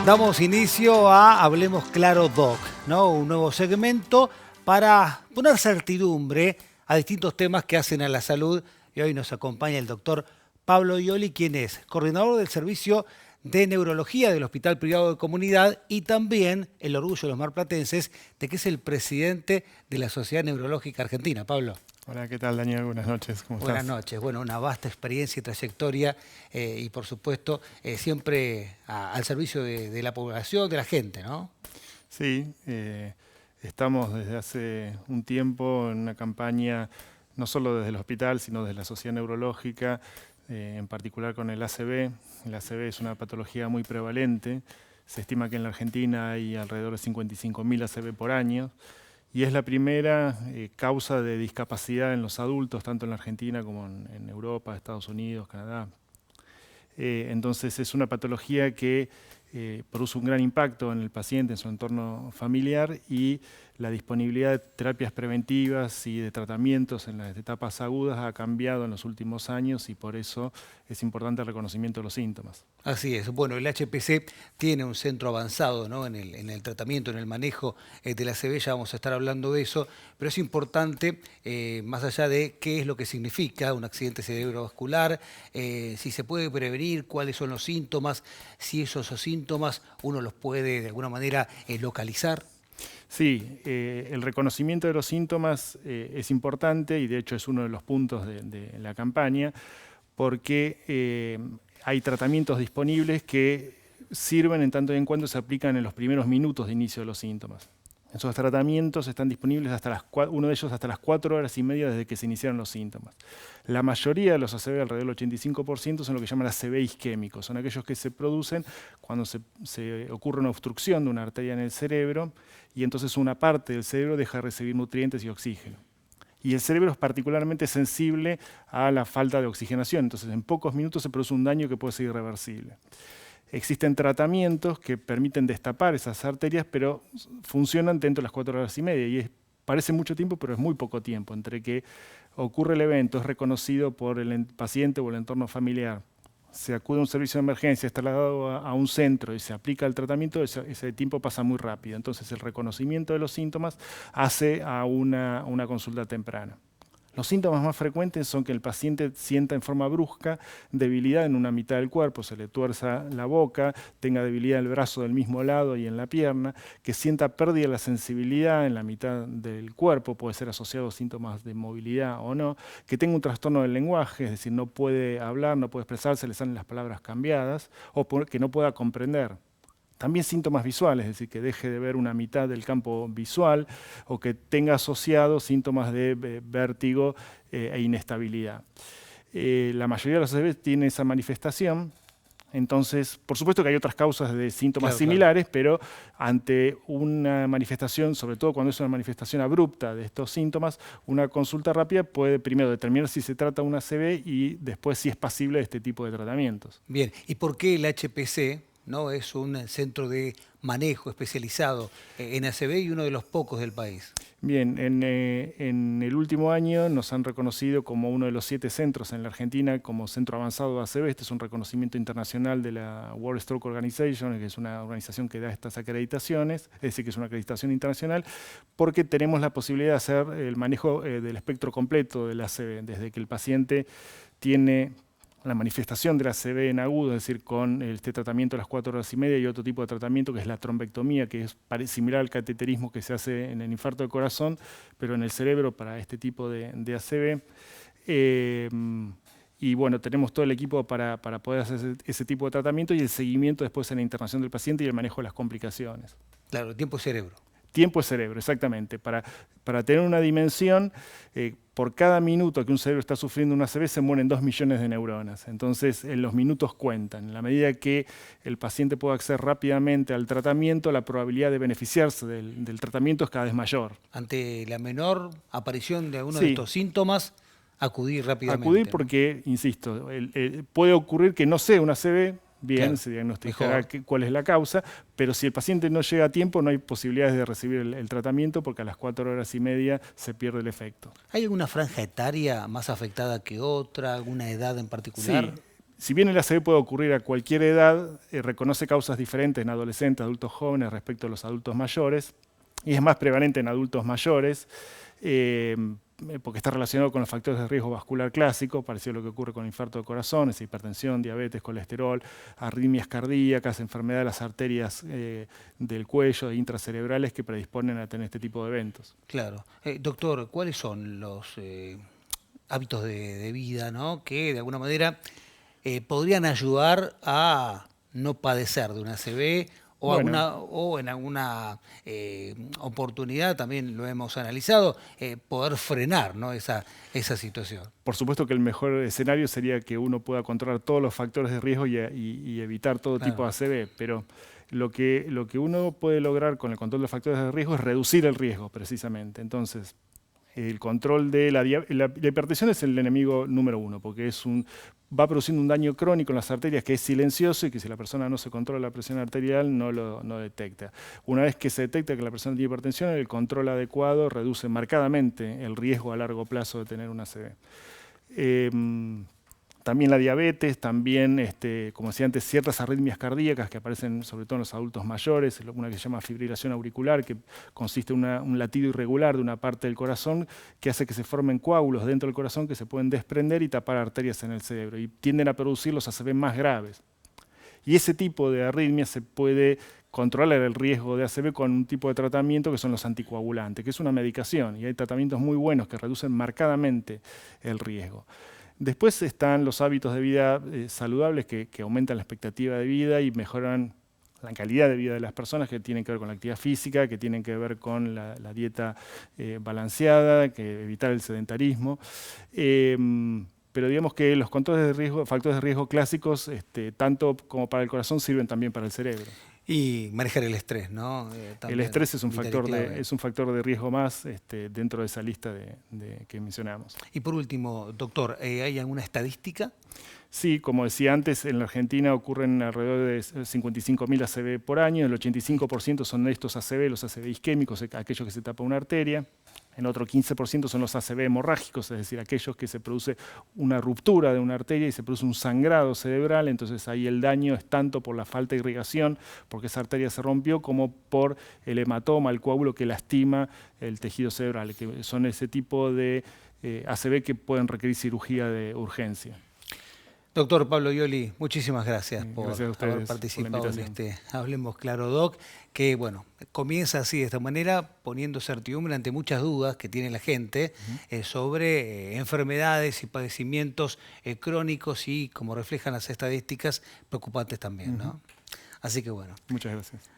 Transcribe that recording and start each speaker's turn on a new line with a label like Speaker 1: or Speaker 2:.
Speaker 1: Damos inicio a Hablemos Claro Doc, ¿no? Un nuevo segmento para poner certidumbre a distintos temas que hacen a la salud. Y hoy nos acompaña el doctor Pablo Ioli, quien es coordinador del servicio de neurología del Hospital Privado de Comunidad y también el orgullo de los marplatenses de que es el presidente de la Sociedad Neurológica Argentina. Pablo.
Speaker 2: Hola, ¿qué tal, Daniel? Buenas noches, ¿cómo estás?
Speaker 1: Buenas noches. Bueno, una vasta experiencia y trayectoria y, por supuesto, siempre al servicio de la población, de la gente, ¿no?
Speaker 2: Sí, estamos desde hace un tiempo en una campaña, no solo desde el hospital, sino desde la Sociedad Neurológica, en particular con el ACV. El ACV es una patología muy prevalente. Se estima que en la Argentina hay alrededor de 55.000 ACV por año. Y es la primera causa de discapacidad en los adultos, tanto en la Argentina como en Europa, Estados Unidos, Canadá. Entonces es una patología que produce un gran impacto en el paciente, en su entorno familiar, y la disponibilidad de terapias preventivas y de tratamientos en las etapas agudas ha cambiado en los últimos años y por eso es importante el reconocimiento de los síntomas.
Speaker 1: Así es. Bueno, el HPC tiene un centro avanzado, ¿no? en el tratamiento, en el manejo de la ACV, ya vamos a estar hablando de eso, pero es importante, más allá de qué es lo que significa un accidente cerebrovascular, si se puede prevenir, cuáles son los síntomas, si esos síntomas uno los puede de alguna manera localizar.
Speaker 2: Sí, el reconocimiento de los síntomas es importante y de hecho es uno de los puntos de la campaña porque hay tratamientos disponibles que sirven en tanto y en cuanto se aplican en los primeros minutos de inicio de los síntomas. Esos tratamientos están disponibles uno de ellos hasta las 4 horas y media desde que se iniciaron los síntomas. La mayoría de los ACV, alrededor del 85%, son lo que llaman ACV isquémicos. Son aquellos que se producen cuando se ocurre una obstrucción de una arteria en el cerebro y entonces una parte del cerebro deja de recibir nutrientes y oxígeno. Y el cerebro es particularmente sensible a la falta de oxigenación. Entonces en pocos minutos se produce un daño que puede ser irreversible. Existen tratamientos que permiten destapar esas arterias, pero funcionan dentro de las 4 horas y media. Y parece mucho tiempo, pero es muy poco tiempo. Entre que ocurre el evento, es reconocido por el paciente o el entorno familiar, se acude a un servicio de emergencia, es trasladado a un centro y se aplica el tratamiento, ese tiempo pasa muy rápido. Entonces el reconocimiento de los síntomas hace a una consulta temprana. Los síntomas más frecuentes son que el paciente sienta en forma brusca debilidad en una mitad del cuerpo, se le tuerza la boca, tenga debilidad en el brazo del mismo lado y en la pierna, que sienta pérdida de la sensibilidad en la mitad del cuerpo, puede ser asociado a síntomas de movilidad o no, que tenga un trastorno del lenguaje, es decir, no puede hablar, no puede expresarse, le salen las palabras cambiadas, o que no pueda comprender. También síntomas visuales, es decir, que deje de ver una mitad del campo visual o que tenga asociados síntomas de vértigo e inestabilidad. La mayoría de los ACV tiene esa manifestación. Entonces, por supuesto que hay otras causas de síntomas similares, pero ante una manifestación, sobre todo cuando es una manifestación abrupta de estos síntomas, una consulta rápida puede primero determinar si se trata de un ACV y después si es pasible de este tipo de tratamientos.
Speaker 1: Bien, ¿y por qué el HPC no es un centro de manejo especializado en ACV y uno de los pocos del país?
Speaker 2: Bien, en el último año nos han reconocido como uno de los 7 centros en la Argentina como centro avanzado de ACV. Este es un reconocimiento internacional de la World Stroke Organization, que es una organización que da estas acreditaciones, es decir, que es una acreditación internacional, porque tenemos la posibilidad de hacer el manejo del espectro completo del ACV, desde que el paciente tiene la manifestación de la ACV en agudo, es decir, con este tratamiento a las 4 horas y media y otro tipo de tratamiento que es la trombectomía, que es similar al cateterismo que se hace en el infarto de corazón, pero en el cerebro para este tipo de ACV. Y bueno, tenemos todo el equipo para poder hacer ese tipo de tratamiento y el seguimiento después en la internación del paciente y el manejo de las complicaciones.
Speaker 1: Claro, tiempo cerebro.
Speaker 2: Tiempo es cerebro, exactamente. Para tener una dimensión, por cada minuto que un cerebro está sufriendo una ACV se mueren 2 millones de neuronas. Entonces, los minutos cuentan. En la medida que el paciente pueda acceder rápidamente al tratamiento, la probabilidad de beneficiarse del tratamiento es cada vez mayor.
Speaker 1: Ante la menor aparición de alguno de estos síntomas, acudir rápidamente.
Speaker 2: Acudir porque, insisto, puede ocurrir que no sea una ACV, bien, claro, se diagnosticará cuál es la causa, pero si el paciente no llega a tiempo no hay posibilidades de recibir el tratamiento porque a las 4 horas y media se pierde el efecto.
Speaker 1: ¿Hay alguna franja etaria más afectada que otra, alguna edad en particular?
Speaker 2: Sí. Si bien el ACV puede ocurrir a cualquier edad, reconoce causas diferentes en adolescentes, adultos jóvenes respecto a los adultos mayores, y es más prevalente en adultos mayores, porque está relacionado con los factores de riesgo vascular clásicos, parecido a lo que ocurre con infarto de corazón, es hipertensión, diabetes, colesterol, arritmias cardíacas, enfermedad de las arterias del cuello, intracerebrales que predisponen a tener este tipo de eventos.
Speaker 1: Claro. Doctor, ¿cuáles son los hábitos de vida, ¿no?, que de alguna manera podrían ayudar a no padecer de una ACV o,
Speaker 2: Bueno,
Speaker 1: o en alguna oportunidad, también lo hemos analizado, poder frenar, ¿no?, esa situación?
Speaker 2: por supuesto que el mejor escenario sería que uno pueda controlar todos los factores de riesgo y evitar todo tipo de
Speaker 1: Claro,
Speaker 2: ACV, pero lo que uno puede lograr con el control de los factores de riesgo es reducir el riesgo, precisamente. Entonces, el control de la hipertensión es el enemigo número uno, porque va produciendo un daño crónico en las arterias que es silencioso y que si la persona no se controla la presión arterial no lo detecta. Una vez que se detecta que la persona tiene hipertensión, el control adecuado reduce marcadamente el riesgo a largo plazo de tener una ACV. También la diabetes, también, como decía antes, ciertas arritmias cardíacas que aparecen sobre todo en los adultos mayores, una que se llama fibrilación auricular, que consiste en un latido irregular de una parte del corazón que hace que se formen coágulos dentro del corazón que se pueden desprender y tapar arterias en el cerebro y tienden a producir los ACV más graves. Y ese tipo de arritmia se puede controlar el riesgo de ACV con un tipo de tratamiento que son los anticoagulantes, que es una medicación, y hay tratamientos muy buenos que reducen marcadamente el riesgo. Después están los hábitos de vida saludables que aumentan la expectativa de vida y mejoran la calidad de vida de las personas, que tienen que ver con la actividad física, que tienen que ver con la dieta balanceada, que evitar el sedentarismo. Pero digamos que los controles de riesgo, factores de riesgo clásicos, tanto como para el corazón, sirven también para el cerebro.
Speaker 1: y manejar el estrés, ¿no?
Speaker 2: El
Speaker 1: También
Speaker 2: estrés es un
Speaker 1: vital y
Speaker 2: factor
Speaker 1: clave.
Speaker 2: es un factor de riesgo más dentro de esa lista que mencionamos.
Speaker 1: Y por último, doctor, ¿hay alguna estadística?
Speaker 2: Sí, como decía antes, en la Argentina ocurren alrededor de 55.000 ACV por año, el 85% son de estos ACV, los ACV isquémicos, aquellos que se tapa una arteria, el otro 15% son los ACV hemorrágicos, es decir, aquellos que se produce una ruptura de una arteria y se produce un sangrado cerebral, entonces ahí el daño es tanto por la falta de irrigación, porque esa arteria se rompió, como por el hematoma, el coágulo que lastima el tejido cerebral, que son ese tipo de ACV que pueden requerir cirugía de urgencia.
Speaker 1: Doctor Pablo Ioli, muchísimas gracias por
Speaker 2: Gracias a ustedes
Speaker 1: haber
Speaker 2: por la
Speaker 1: participado en
Speaker 2: invitación.
Speaker 1: Hablemos Claro Doc, que bueno, comienza así de esta manera, poniendo certidumbre ante muchas dudas que tiene la gente sobre enfermedades y padecimientos crónicos y, como reflejan las estadísticas, preocupantes también, ¿no? Así que bueno.
Speaker 2: Muchas gracias.